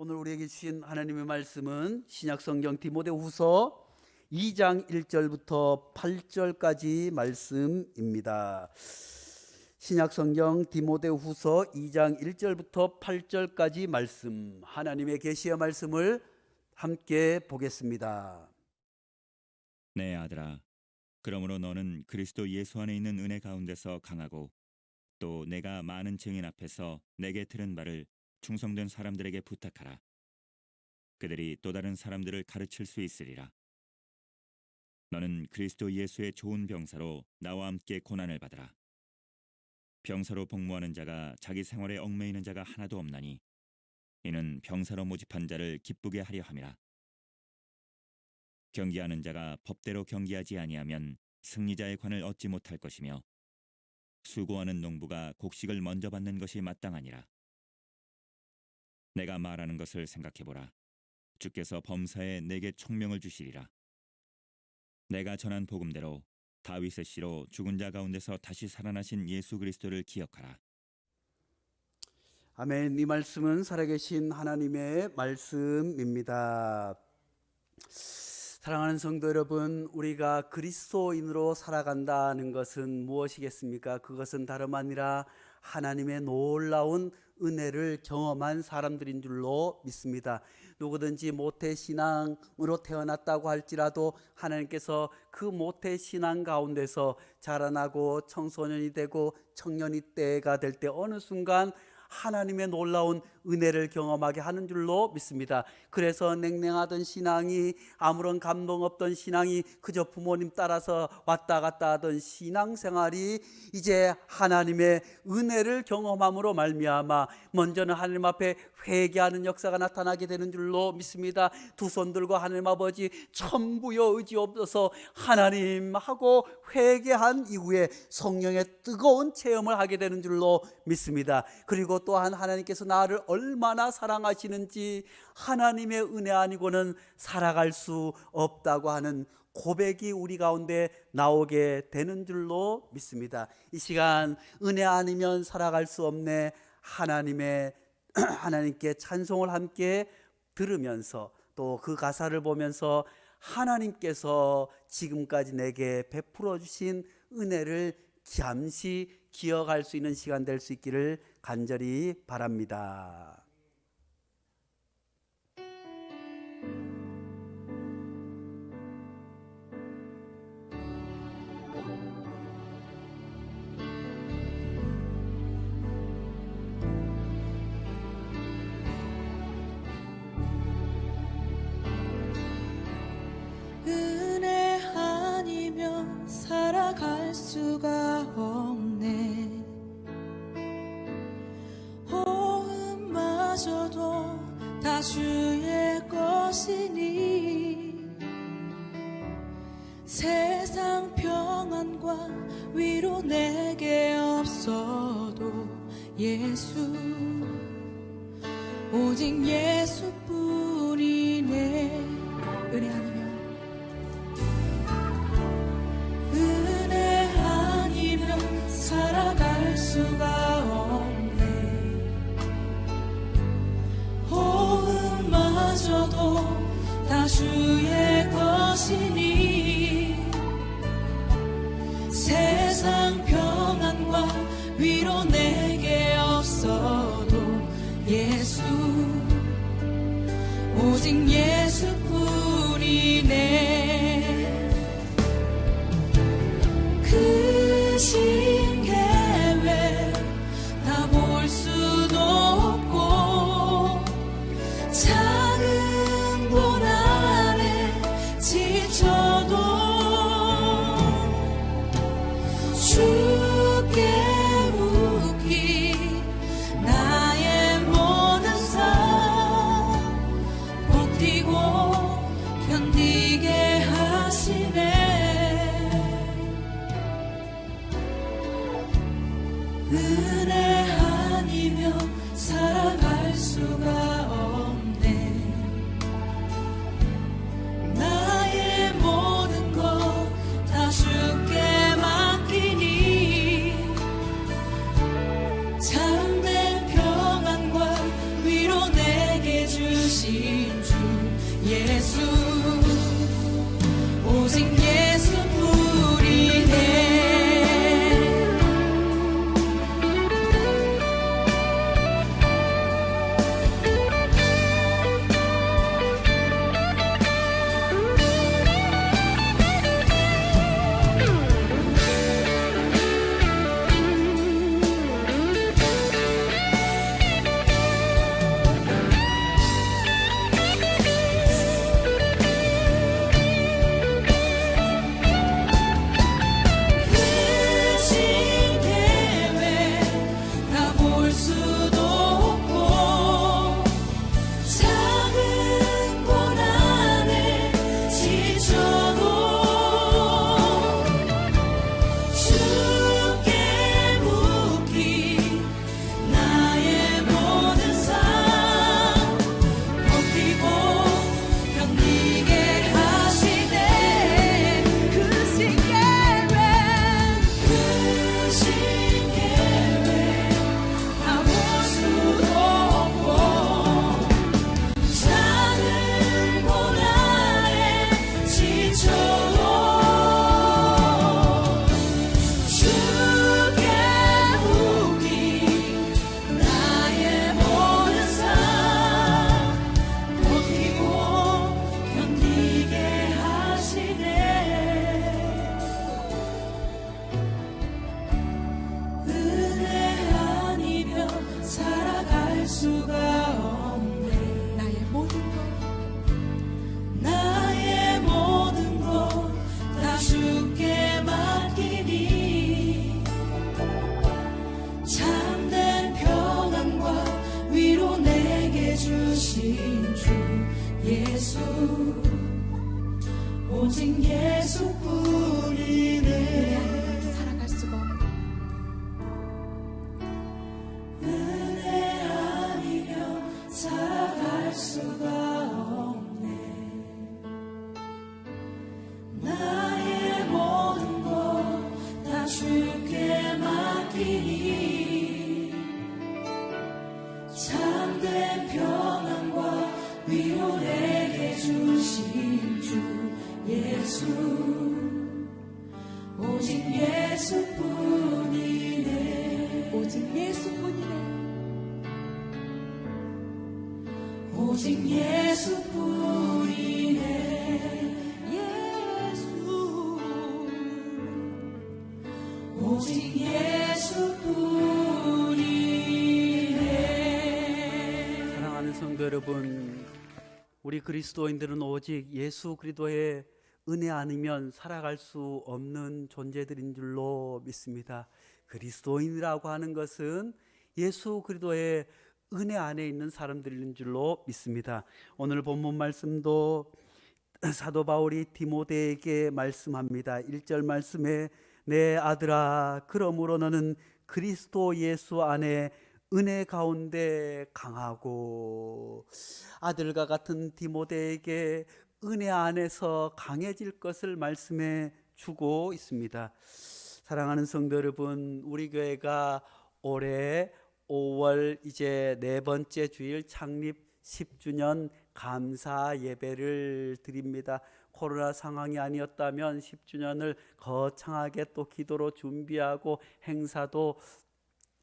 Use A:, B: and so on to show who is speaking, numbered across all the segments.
A: 오늘 우리에게 주신 하나님의 말씀은 신약성경 디모데후서 2장 1절부터 8절까지 말씀입니다. 신약성경 디모데후서 2장 1절부터 8절까지 말씀, 하나님의 계시의 말씀을 함께 보겠습니다.
B: 내 아들아, 그러므로 너는 그리스도 예수 안에 있는 은혜 가운데서 강하고 또 내가 많은 증인 앞에서 내게 들은 바를 충성된 사람들에게 부탁하라. 그들이 또 다른 사람들을 가르칠 수 있으리라. 너는 그리스도 예수의 좋은 병사로 나와 함께 고난을 받으라. 병사로 복무하는 자가 자기 생활에 얽매이는 자가 하나도 없나니 이는 병사로 모집한 자를 기쁘게 하려 함이라. 경기하는 자가 법대로 경기하지 아니하면 승리자의 관을 얻지 못할 것이며 수고하는 농부가 곡식을 먼저 받는 것이 마땅하니라. 내가 말하는 것을 생각해보라. 주께서 범사에 내게 총명을 주시리라. 내가 전한 복음대로 다윗의 씨로 죽은 자 가운데서 다시 살아나신 예수 그리스도를 기억하라.
A: 아멘. 이 말씀은 살아계신 하나님의 말씀입니다. 사랑하는 성도 여러분, 우리가 그리스도인으로 살아간다는 것은 무엇이겠습니까? 그것은 다름 아니라 하나님의 놀라운 은혜를 경험한 사람들인 줄로 믿습니다. 누구든지 모태신앙으로 태어났다고 할지라도 하나님께서 그 모태신앙 가운데서 자라나고 청소년이 되고 청년이 때가 될 때 어느 순간 하나님의 놀라운 은혜를 경험하게 하는 줄로 믿습니다. 그래서 냉랭하던 신앙이, 아무런 감동 없던 신앙이, 그저 부모님 따라서 왔다 갔다 하던 신앙생활이 이제 하나님의 은혜를 경험함으로 말미암아 먼저는 하나님 앞에 회개하는 역사가 나타나게 되는 줄로 믿습니다. 두 손 들고 하나님 아버지 천부여 의지 없어서 하나님하고 회개한 이후에 성령의 뜨거운 체험을 하게 되는 줄로 믿습니다. 그리고 또한 하나님께서 나를 얼마나 사랑하시는지 하나님의 은혜 아니고는 살아갈 수 없다고 하는 고백이 우리 가운데 나오게 되는 줄로 믿습니다. 이 시간 은혜 아니면 살아갈 수 없네, 하나님께 찬송을 함께 들으면서 또 그 가사를 보면서 하나님께서 지금까지 내게 베풀어 주신 은혜를 잠시 기억할 수 있는 시간 될 수 있기를 간절히 바랍니다.
C: 은혜 아니면 살아갈 수가 없네. 호흡마저도 다 주의 것이니 세상 평안과 위로 내게 없어도 예수, 오직 예수뿐이네. 은혜 아니면 살아갈 수가 없네. 호흡마저도 다 주의 것이니 세상 평안과 위로 내게 없어도 예수, 오직 예수뿐이네. 크신 계획 다 볼 수도 없고 작은 고난에 지쳐도 주께 묻기 나의 모든 삶 버티고 수도 없고 작은 고난에 지쳐도 주께 묻기 나의 모든 삶 버티고 견디게 하시네. 그 신계획 다 볼 수도 없고 작은 고난에 지쳐도 주께 묻기 나의 모든 삶 버티고 견디게 하시네. 은혜 아니면 살아갈 수가 없네. 나의 모든 것 다 주께 맡기니 참된 평안과 위로 내게 주신 주 예수 오직 예수뿐이네. 살아갈 수가 없네. 은혜 아니면 살아갈 수가 없네. 나의 모든 것 다 주께 맡기니 참된 평안과 위로 내게 주신 주 예수 오직 예수뿐이네. 오직 예수뿐이네. 오직 예수뿐이네. 예수 오직 예수뿐이네.
A: 사랑하는 성도 여러분, 우리 그리스도인들은 오직 예수 그리스도의 은혜 아니면 살아갈 수 없는 존재들인 줄로 믿습니다. 그리스도인이라고 하는 것은 예수 그리스도의 은혜 안에 있는 사람들인 줄로 믿습니다. 오늘 본문 말씀도 사도 바울이 디모데에게 말씀합니다. 1절 말씀에 내 아들아 그러므로 너는 그리스도 예수 안에 은혜 가운데 강하고, 아들과 같은 디모데에게 은혜 안에서 강해질 것을 말씀해 주고 있습니다. 사랑하는 성도 여러분, 우리 교회가 올해 5월 이제 네 번째 주일 창립 10주년 감사 예배를 드립니다. 코로나 상황이 아니었다면 10주년을 거창하게 또 기도로 준비하고 행사도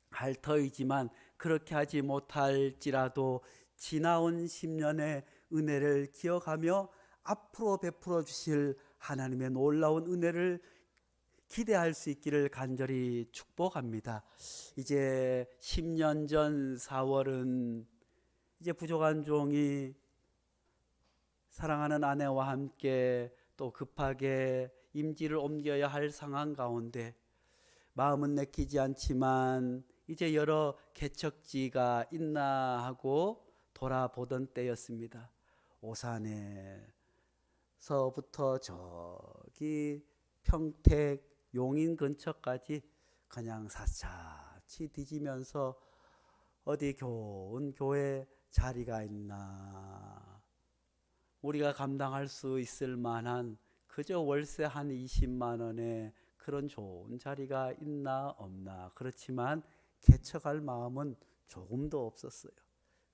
A: 할 터이지만 그렇게 하지 못할지라도 지나온 10년의 은혜를 기억하며 앞으로 베풀어 주실 하나님의 놀라운 은혜를 기대할 수 있기를 간절히 축복합니다. 이제 10년 전 4월은 이제 부족한 종이 사랑하는 아내와 함께 또 급하게 임지를 옮겨야 할 상황 가운데 마음은 내키지 않지만 이제 여러 개척지가 있나 하고 돌아보던 때였습니다. 오산에서부터 저기 평택 용인 근처까지 그냥 사차치 뒤지면서 어디 좋은 교회 자리가 있나, 우리가 감당할 수 있을 만한 그저 월세 한 20만 원에 그런 좋은 자리가 있나 없나. 그렇지만 개척할 마음은 조금도 없었어요.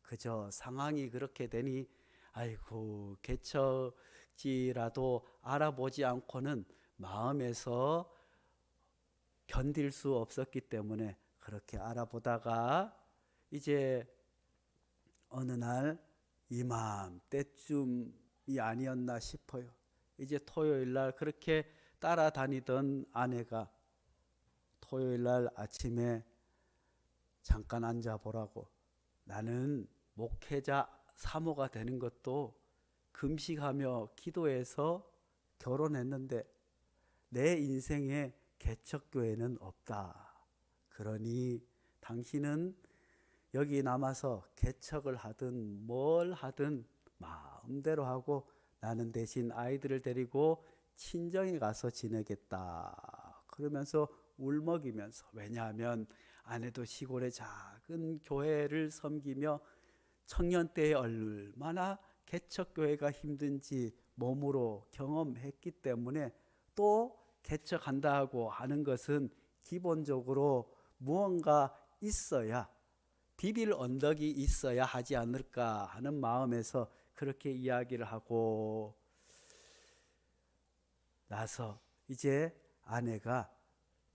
A: 그저 상황이 그렇게 되니 아이고 개척지라도 알아보지 않고는 마음에서 견딜 수 없었기 때문에 그렇게 알아보다가 이제 어느 날 이맘때쯤이 아니었나 싶어요. 이제 토요일 날 그렇게 따라다니던 아내가 토요일 날 아침에 잠깐 앉아보라고, 나는 목회자 사모가 되는 것도 금식하며 기도해서 결혼했는데 내 인생에 개척교회는 없다. 그러니 당신은 여기 남아서 개척을 하든 뭘 하든 마음대로 하고 나는 대신 아이들을 데리고 친정에 가서 지내겠다. 그러면서 울먹이면서, 왜냐하면 아내도 시골의 작은 교회를 섬기며 청년 때에 얼마나 개척교회가 힘든지 몸으로 경험했기 때문에 또 개척한다고 하는 것은 기본적으로 무언가 있어야, 비빌 언덕이 있어야 하지 않을까 하는 마음에서 그렇게 이야기를 하고 나서 이제 아내가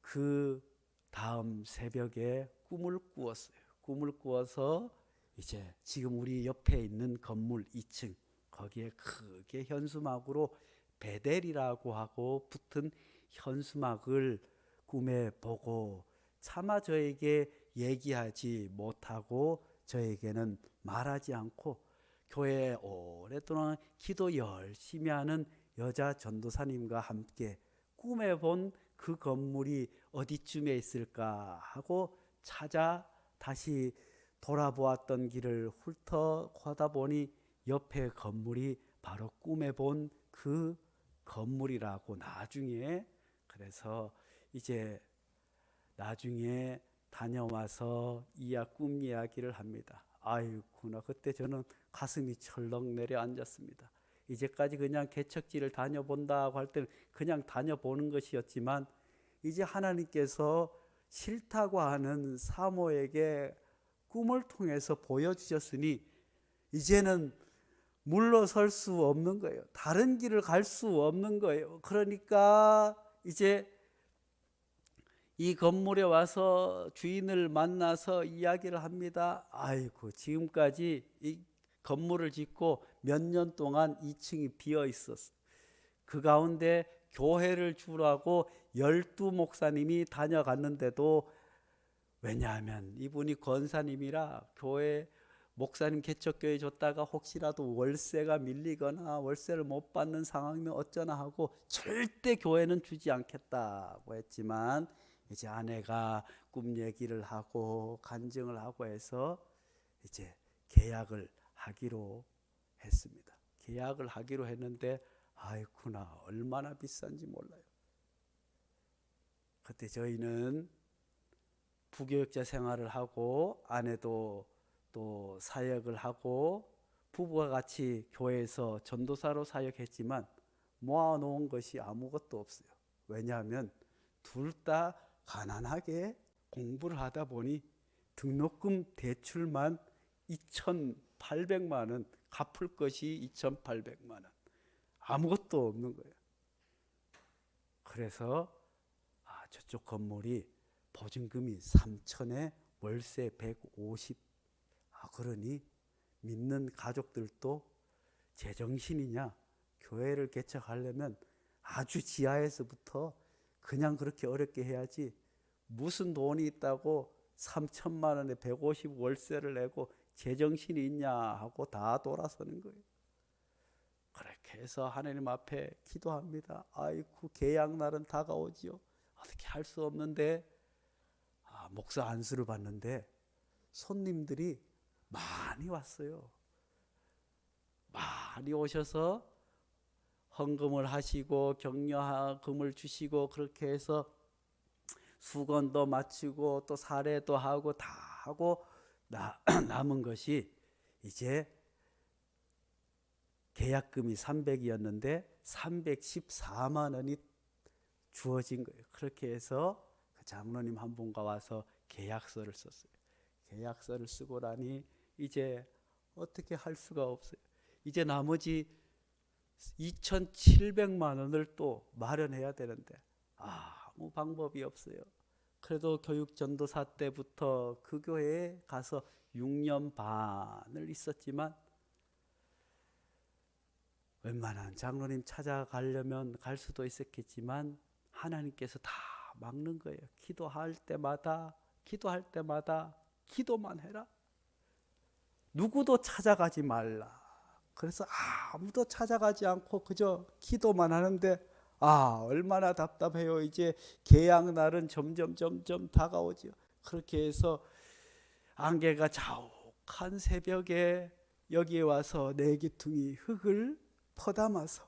A: 그 다음 새벽에 꿈을 꾸었어요. 꿈을 꾸어서 이제 지금 우리 옆에 있는 건물 2층 거기에 크게 현수막으로 베델이라고 하고 붙은 현수막을 꿈에 보고 차마 저에게 얘기하지 못하고 저에게는 말하지 않고 교회에 오랫동안 기도 열심히 하는 여자 전도사님과 함께 꿈에 본 그 건물이 어디쯤에 있을까 하고 찾아 다시 돌아보았던 길을 훑어가다 보니 옆에 건물이 바로 꿈에 본 그 건물이라고 나중에, 그래서 이제 나중에 다녀와서 꿈 이야기를 합니다. 아이구나, 그때 저는 가슴이 철렁 내려앉았습니다. 이제까지 그냥 개척지를 다녀본다고 할 때는 그냥 다녀보는 것이었지만 이제 하나님께서 싫다고 하는 사모에게 꿈을 통해서 보여주셨으니 이제는 물러설 수 없는 거예요. 다른 길을 갈 수 없는 거예요. 그러니까 이제 이 건물에 와서 주인을 만나서 이야기를 합니다. 아이고, 지금까지 이 건물을 짓고 몇 년 동안 2층이 비어 있었어. 그 가운데 교회를 주라고 12목사님이 다녀갔는데도, 왜냐하면 이분이 권사님이라 교회 목사님 개척교회 줬다가 혹시라도 월세가 밀리거나 월세를 못 받는 상황이면 어쩌나 하고 절대 교회는 주지 않겠다고 했지만, 이제 아내가 꿈 얘기를 하고 간증을 하고 해서 이제 계약을 하기로 했습니다. 계약을 하기로 했는데 아이쿠나, 얼마나 비싼지 몰라요. 그때 저희는 부교육자 생활을 하고 아내도 또 사역을 하고 부부가 같이 교회에서 전도사로 사역했지만 모아놓은 것이 아무것도 없어요. 왜냐하면 둘 다 가난하게 공부를 하다 보니 등록금 대출만 2,800만 원, 갚을 것이 2,800만 원, 아무것도 없는 거예요. 그래서 저쪽 건물이 보증금이 3천에 월세 150, 그러니 믿는 가족들도 제정신이냐, 교회를 개척하려면 아주 지하에서부터 그냥 그렇게 어렵게 해야지 무슨 돈이 있다고 3천만 원에 150 월세를 내고 제정신이 있냐 하고 다 돌아서는 거예요. 그렇게 해서 하나님 앞에 기도합니다. 아이고, 계약 날은 다가오지요. 어떻게 할 수 없는데 목사 안수를 받는데 손님들이 많이 왔어요. 많이 오셔서 헌금을 하시고 격려금을 주시고 그렇게 해서 수건도 마치고 또 사례도 하고 다 하고 남은 것이 이제 계약금이 300이었는데 314만 원이 주어진 거예요. 그렇게 해서 그 장로님 한 분과 와서 계약서를 썼어요. 계약서를 쓰고 나니 이제 어떻게 할 수가 없어요. 이제 나머지 2,700만 원을 또 마련해야 되는데 아무 방법이 없어요. 그래도 교육 전도사 때부터 그 교회에 가서 6년 반을 있었지만 웬만한 장로님 찾아가려면 갈 수도 있었겠지만 하나님께서 다 막는 거예요. 기도할 때마다 기도만 해라. 누구도 찾아가지 말라. 그래서 아무도 찾아가지 않고 그저 기도만 하는데 얼마나 답답해요. 이제 계약 날은 점점 다가오죠. 그렇게 해서 안개가 자욱한 새벽에 여기에 와서 네 귀퉁이 흙을 퍼담아서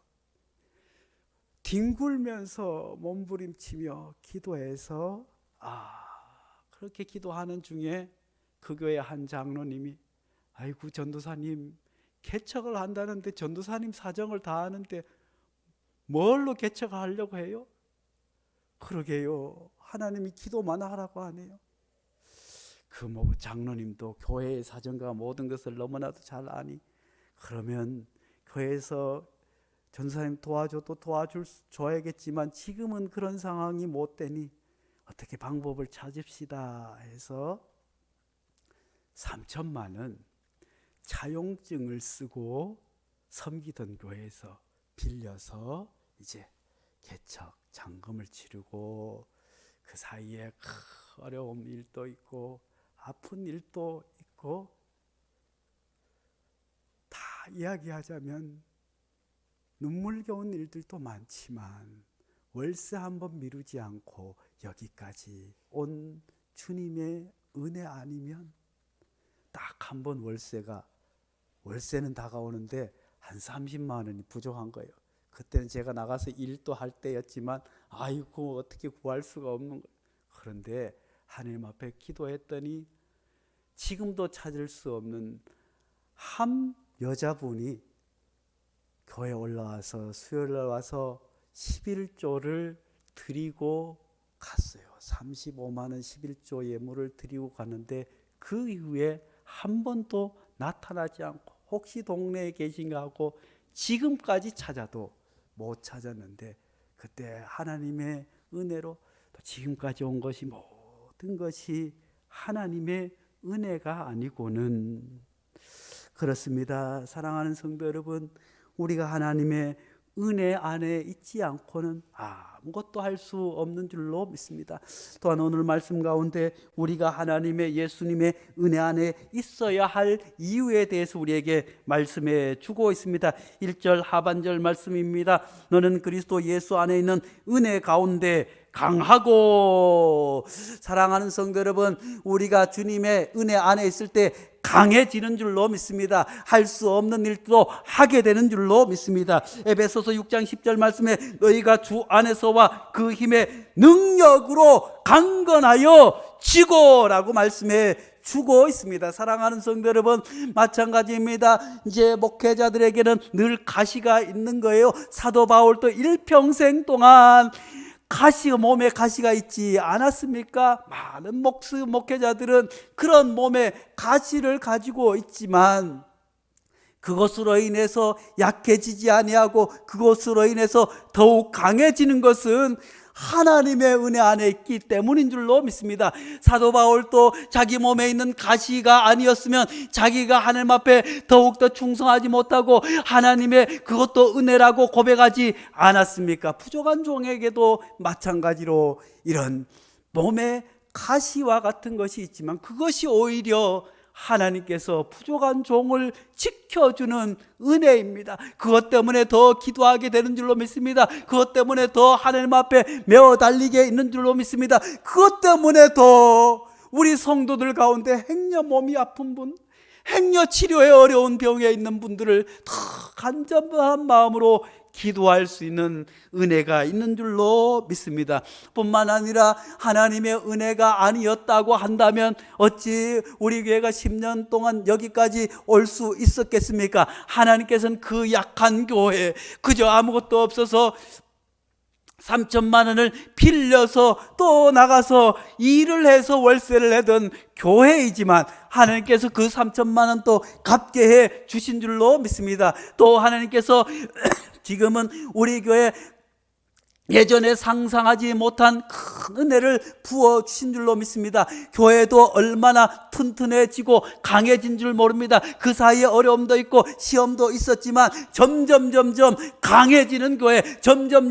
A: 뒹굴면서 몸부림치며 기도해서 그렇게 기도하는 중에 그 교회 한 장로님이 아이고 전도사님 개척을 한다는데 전도사님 사정을 다 아는데 뭘로 개척을 하려고 해요? 그러게요. 하나님이 기도만 하라고 하네요. 그 장로님도 교회의 사정과 모든 것을 너무나도 잘 아니 그러면 교회에서 전도사님 도와줘도 도와줘야겠지만 지금은 그런 상황이 못 되니 어떻게 방법을 찾읍시다 해서 3천만 원 차용증을 쓰고 섬기던 교회에서 빌려서 이제 개척 잔금을 치르고 그 사이에 어려운 일도 있고 아픈 일도 있고 다 이야기하자면 눈물겨운 일들도 많지만 월세 한번 미루지 않고 여기까지 온 주님의 은혜 아니면 딱 한 번 월세는 다가오는데 한 30만 원이 부족한 거예요. 그때는 제가 나가서 일도 할 때였지만 아이고 어떻게 구할 수가 없는 거예요. 그런데 하나님 앞에 기도했더니 지금도 찾을 수 없는 한 여자분이 교회에 올라와서 수요일에 와서 11조를 드리고 갔어요. 35만 원 11조 예물을 드리고 갔는데 그 이후에 한 번도 나타나지 않고 혹시 동네에 계신가 하고 지금까지 찾아도 못 찾았는데 그때 하나님의 은혜로 또 지금까지 온 것이 모든 것이 하나님의 은혜가 아니고는 그렇습니다. 사랑하는 성도 여러분, 우리가 하나님의 은혜 안에 있지 않고는 아무것도 할 수 없는 줄로 믿습니다. 또한 오늘 말씀 가운데 우리가 하나님의 예수님의 은혜 안에 있어야 할 이유에 대해서 우리에게 말씀해 주고 있습니다. 1절 하반절 말씀입니다. 너는 그리스도 예수 안에 있는 은혜 가운데 강하고. 사랑하는 성도 여러분, 우리가 주님의 은혜 안에 있을 때 강해지는 줄로 믿습니다. 할 수 없는 일도 하게 되는 줄로 믿습니다. 에베소서 6장 10절 말씀에 너희가 주 안에서와 그 힘의 능력으로 강건하여 지고라고 말씀해 주고 있습니다. 사랑하는 성도 여러분, 마찬가지입니다. 이제 목회자들에게는 늘 가시가 있는 거예요. 사도 바울도 일평생 동안 몸에 가시가 있지 않았습니까? 많은 목회자들은 그런 몸에 가시를 가지고 있지만 그것으로 인해서 약해지지 아니하고 그것으로 인해서 더욱 강해지는 것은 하나님의 은혜 안에 있기 때문인 줄로 믿습니다. 사도 바울도 자기 몸에 있는 가시가 아니었으면 자기가 하나님 앞에 더욱더 충성하지 못하고 하나님의 그것도 은혜라고 고백하지 않았습니까? 부족한 종에게도 마찬가지로 이런 몸에 가시와 같은 것이 있지만 그것이 오히려 하나님께서 부족한 종을 지켜주는 은혜입니다. 그것 때문에 더 기도하게 되는 줄로 믿습니다. 그것 때문에 더 하나님 앞에 메어 달리게 있는 줄로 믿습니다. 그것 때문에 더 우리 성도들 가운데 행여 몸이 아픈 분, 행여 치료에 어려운 병에 있는 분들을 더 간절한 마음으로 기도할 수 있는 은혜가 있는 줄로 믿습니다. 뿐만 아니라 하나님의 은혜가 아니었다고 한다면 어찌 우리 교회가 10년 동안 여기까지 올 수 있었겠습니까? 하나님께서는 그 약한 교회, 그저 아무것도 없어서 3천만 원을 빌려서 또 나가서 일을 해서 월세를 내던 교회이지만 하나님께서 그 3천만 원 또 갚게 해 주신 줄로 믿습니다. 또 하나님께서 지금은 우리 교회 예전에 상상하지 못한 큰 은혜를 부어주신 줄로 믿습니다. 교회도 얼마나 튼튼해지고 강해진 줄 모릅니다. 그 사이에 어려움도 있고 시험도 있었지만 점점 강해지는 교회, 점점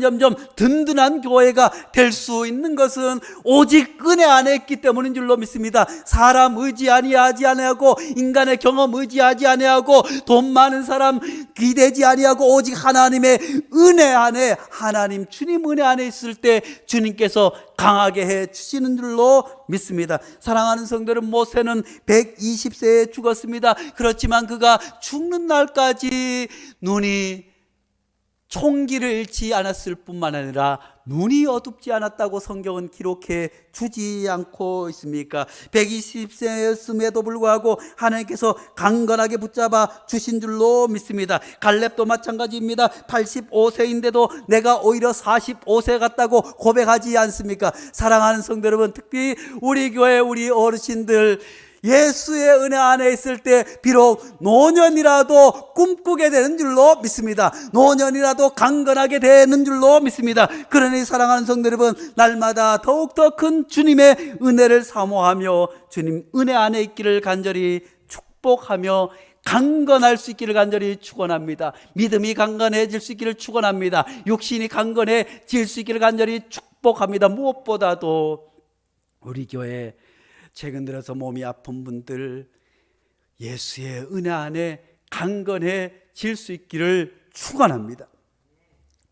A: 든든한 교회가 될 수 있는 것은 오직 은혜 안에 있기 때문인 줄로 믿습니다. 사람 의지 아니하고 인간의 경험 의지하지 아니하고 돈 많은 사람 기대지 아니하고 오직 하나님의 은혜 안에 하나님 주님 주님 은혜 안에 있을 때 주님께서 강하게 해 주시는 줄로 믿습니다. 사랑하는 성도들, 모세는 120세에 죽었습니다. 그렇지만 그가 죽는 날까지 눈이 총기를 잃지 않았을 뿐만 아니라 눈이 어둡지 않았다고 성경은 기록해 주지 않고 있습니까? 120세였음에도 불구하고 하나님께서 강건하게 붙잡아 주신 줄로 믿습니다. 갈렙도 마찬가지입니다. 85세인데도 내가 오히려 45세 같다고 고백하지 않습니까? 사랑하는 성도 여러분, 특히 우리 교회 우리 어르신들, 예수의 은혜 안에 있을 때 비록 노년이라도 꿈꾸게 되는 줄로 믿습니다. 노년이라도 강건하게 되는 줄로 믿습니다. 그러니 사랑하는 성도 여러분, 날마다 더욱더 큰 주님의 은혜를 사모하며 주님 은혜 안에 있기를 간절히 축복하며 강건할 수 있기를 간절히 축원합니다. 믿음이 강건해질 수 있기를 축원합니다. 육신이 강건해질 수 있기를 간절히 축복합니다. 무엇보다도 우리 교회 최근 들어서 몸이 아픈 분들, 예수의 은혜 안에 강건해질 수 있기를 축원합니다.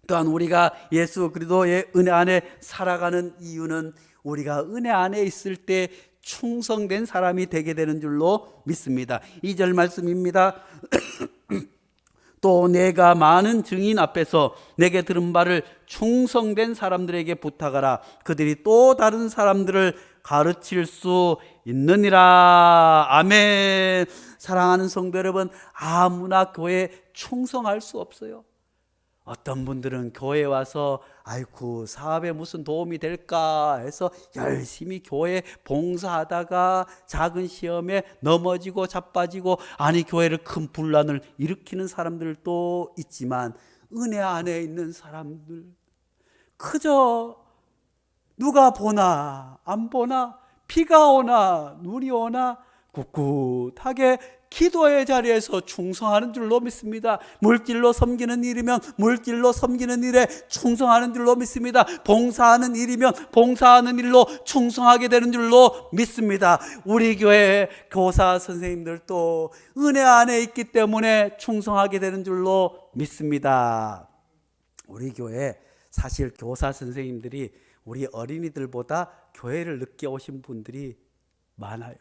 A: 또한 우리가 예수 그리스도의 은혜 안에 살아가는 이유는 우리가 은혜 안에 있을 때 충성된 사람이 되게 되는 줄로 믿습니다. 2절 말씀입니다. 또 내가 많은 증인 앞에서 내게 들은 바를 충성된 사람들에게 부탁하라. 그들이 또 다른 사람들을 가르칠 수 있느니라. 아멘. 사랑하는 성도 여러분, 아무나 교회에 충성할 수 없어요. 어떤 분들은 교회에 와서 아이고 사업에 무슨 도움이 될까 해서 열심히 교회 봉사하다가 작은 시험에 넘어지고 자빠지고, 아니 교회를 큰 분란을 일으키는 사람들도 있지만, 은혜 안에 있는 사람들 그저 누가 보나 안 보나, 비가 오나 눈이 오나 꿋꿋하게 기도의 자리에서 충성하는 줄로 믿습니다. 물질로 섬기는 일이면 물질로 섬기는 일에 충성하는 줄로 믿습니다. 봉사하는 일이면 봉사하는 일로 충성하게 되는 줄로 믿습니다. 우리 교회 교사 선생님들도 은혜 안에 있기 때문에 충성하게 되는 줄로 믿습니다. 우리 교회 사실 교사 선생님들이 우리 어린이들보다 교회를 늦게 오신 분들이 많아요.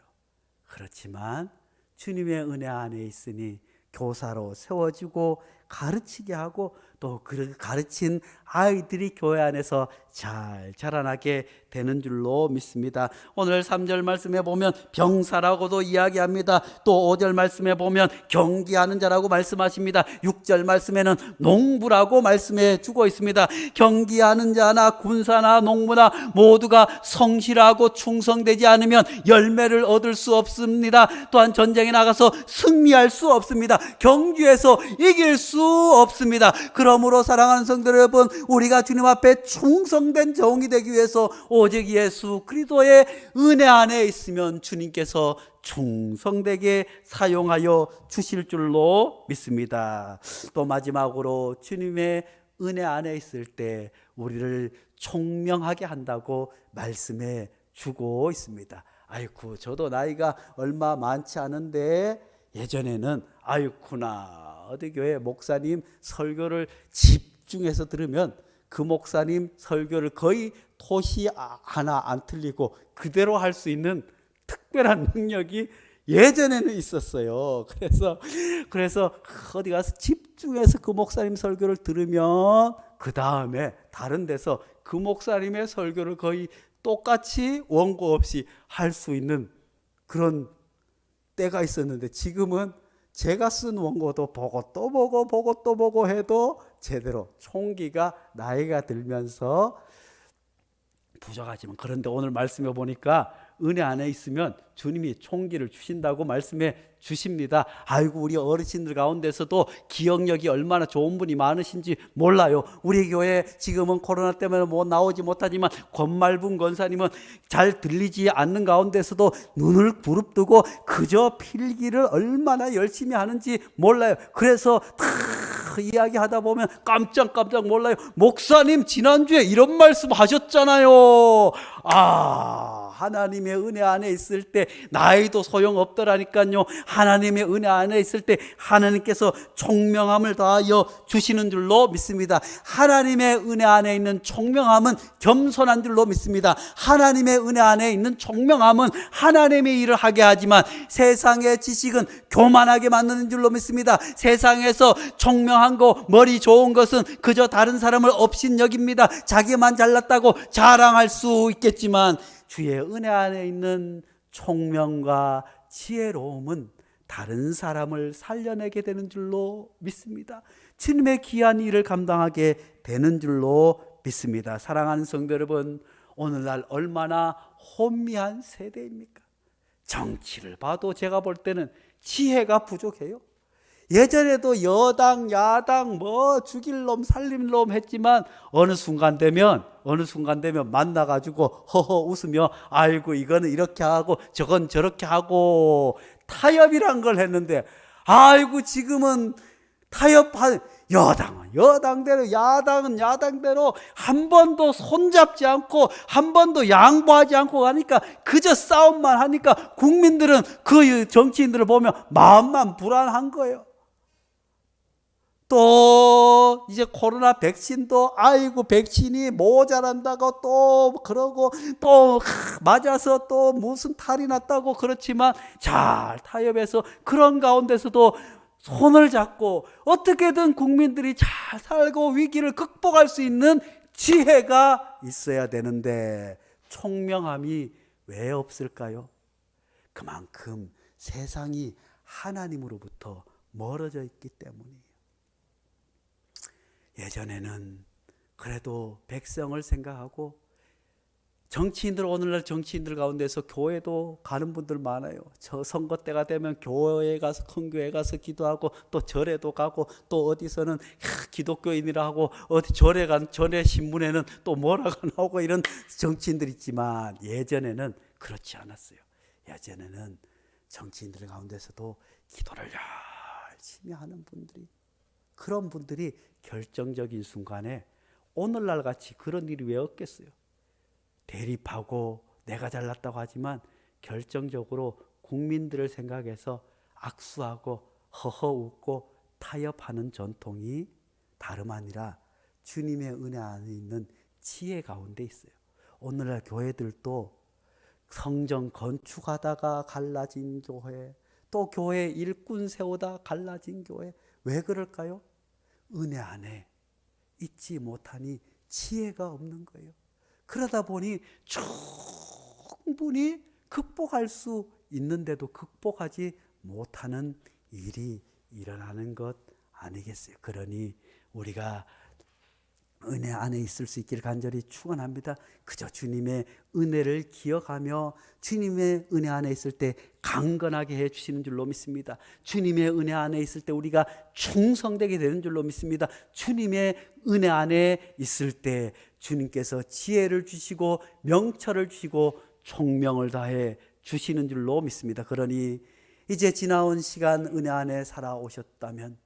A: 그렇지만 주님의 은혜 안에 있으니 교사로 세워지고 가르치게 하고, 또 그 가르친 아이들이 교회 안에서 잘 자라나게 되는 줄로 믿습니다. 오늘 3절 말씀에 보면 병사라고도 이야기합니다. 또 5절 말씀에 보면 경기하는 자라고 말씀하십니다. 6절 말씀에는 농부라고 말씀해 주고 있습니다. 경기하는 자나 군사나 농부나 모두가 성실하고 충성되지 않으면 열매를 얻을 수 없습니다. 또한 전쟁에 나가서 승리할 수 없습니다. 경주에서 이길 수 없습니다. 그러므로 사랑하는 성도 여러분, 우리가 주님 앞에 충성된 종이 되기 위해서 오직 예수 그리스도의 은혜 안에 있으면 주님께서 충성되게 사용하여 주실 줄로 믿습니다. 또 마지막으로 주님의 은혜 안에 있을 때 우리를 총명하게 한다고 말씀해 주고 있습니다. 아이쿠, 저도 나이가 얼마 많지 않은데 예전에는 아이쿠나 어디 교회 목사님 설교를 집중해서 들으면 그 목사님 설교를 거의 토시 하나 안 틀리고 그대로 할 수 있는 특별한 능력이 예전에는 있었어요. 그래서 어디 가서 집중해서 그 목사님 설교를 들으면 그 다음에 다른 데서 그 목사님의 설교를 거의 똑같이 원고 없이 할 수 있는 그런 때가 있었는데, 지금은 제가 쓴 원고도 보고 또 보고 보고 또 보고 해도 제대로 총기가 나이가 들면서 부족하지만, 그런데 오늘 말씀해 보니까 은혜 안에 있으면 주님이 총기를 주신다고 말씀해 주십니다. 아이고, 우리 어르신들 가운데서도 기억력이 얼마나 좋은 분이 많으신지 몰라요. 우리 교회 지금은 코로나 때문에 나오지 못하지만 권말분 권사님은 잘 들리지 않는 가운데서도 눈을 부릅뜨고 그저 필기를 얼마나 열심히 하는지 몰라요. 그래서 이야기하다 보면 깜짝 놀라요. 목사님 지난주에 이런 말씀 하셨잖아요. 하나님의 은혜 안에 있을 때 나이도 소용없더라니까요. 하나님의 은혜 안에 있을 때 하나님께서 총명함을 다하여 주시는 줄로 믿습니다. 하나님의 은혜 안에 있는 총명함은 겸손한 줄로 믿습니다. 하나님의 은혜 안에 있는 총명함은 하나님의 일을 하게 하지만 세상의 지식은 교만하게 만드는 줄로 믿습니다. 세상에서 총명한 거, 머리 좋은 것은 그저 다른 사람을 업신여깁니다. 자기만 잘났다고 자랑할 수 있겠지만 주의 은혜 안에 있는 총명과 지혜로움은 다른 사람을 살려내게 되는 줄로 믿습니다. 주님의 귀한 일을 감당하게 되는 줄로 믿습니다. 사랑하는 성도 여러분, 오늘날 얼마나 혼미한 세대입니까? 정치를 봐도 제가 볼 때는 지혜가 부족해요. 예전에도 여당 야당 뭐 죽일 놈 살릴 놈 했지만 어느 순간 되면 만나가지고 허허 웃으며 아이고 이거는 이렇게 하고 저건 저렇게 하고 타협이란 걸 했는데, 아이고 지금은 타협한 여당은 여당대로 야당은 야당대로 한 번도 손잡지 않고 한 번도 양보하지 않고 하니까 그저 싸움만 하니까 국민들은 그 정치인들을 보면 마음만 불안한 거예요. 또 이제 코로나 백신도 아이고 백신이 모자란다고 또 그러고 또 맞아서 또 무슨 탈이 났다고 그렇지만 잘 타협해서 그런 가운데서도 손을 잡고 어떻게든 국민들이 잘 살고 위기를 극복할 수 있는 지혜가 있어야 되는데 총명함이 왜 없을까요? 그만큼 세상이 하나님으로부터 멀어져 있기 때문이에요. 예전에는 그래도 백성을 생각하고 정치인들, 오늘날 정치인들 가운데서 교회도 가는 분들 많아요. 저 선거 때가 되면 교회에 가서, 큰 교회 가서 기도하고 또 절에도 가고 또 어디서는 기독교인이라 하고 어디 절에 신문에는 또 뭐라고 나오고 이런 정치인들 있지만 예전에는 그렇지 않았어요. 예전에는 정치인들 가운데서도 기도를 열심히 하는 분들이, 그런 분들이 결정적인 순간에 오늘날 같이 그런 일이 왜 없겠어요? 대립하고 내가 잘났다고 하지만 결정적으로 국민들을 생각해서 악수하고 허허 웃고 타협하는 전통이 다름 아니라 주님의 은혜 안에 있는 지혜 가운데 있어요. 오늘날 교회들도 성전 건축하다가 갈라진 교회, 또 교회 일꾼 세우다 갈라진 교회, 왜 그럴까요? 은혜 안에 있지 못하니 지혜가 없는 거예요. 그러다 보니 충분히 극복할 수 있는데도 극복하지 못하는 일이 일어나는 것 아니겠어요? 그러니 우리가 은혜 안에 있을 수 있기를 간절히 축원합니다. 그저 주님의 은혜를 기억하며 주님의 은혜 안에 있을 때 강건하게 해주시는 줄로 믿습니다. 주님의 은혜 안에 있을 때 우리가 충성되게 되는 줄로 믿습니다. 주님의 은혜 안에 있을 때 주님께서 지혜를 주시고 명철을 주시고 총명을 다해 주시는 줄로 믿습니다. 그러니 이제 지나온 시간 은혜 안에 살아오셨다면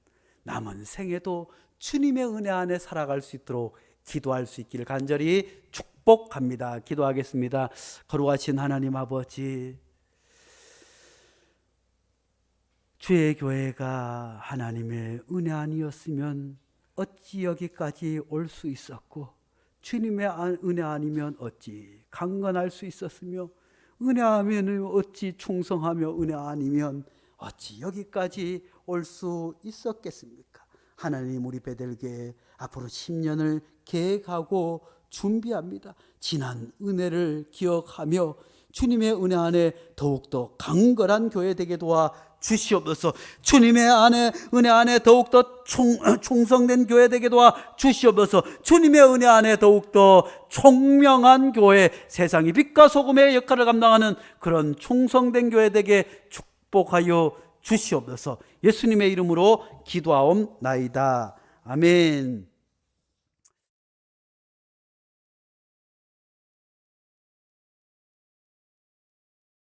A: 남은 생에도 주님의 은혜 안에 살아갈 수 있도록 기도할 수 있기를 간절히 축복합니다. 기도하겠습니다. 거룩하신 하나님 아버지, 주의 교회가 하나님의 은혜 아니었으면 어찌 여기까지 올 수 있었고, 주님의 은혜 아니면 어찌 강건할 수 있었으며, 은혜 아니면 어찌 충성하며, 은혜 아니면 어찌 여기까지 올 수 있었겠습니까? 하나님, 우리 베델교회 앞으로 10년을 계획하고 준비합니다. 지난 은혜를 기억하며 주님의 은혜 안에 더욱더 강건한 교회 되게 도와 주시옵소서. 주님의 은혜 안에 더욱더 충성된 교회 되게 도와 주시옵소서. 주님의 은혜 안에 더욱더 총명한 교회, 세상의 빛과 소금의 역할을 감당하는 그런 충성된 교회 되게 축복하여 주시옵소서. 예수님의 이름으로 기도하옵나이다. 아멘.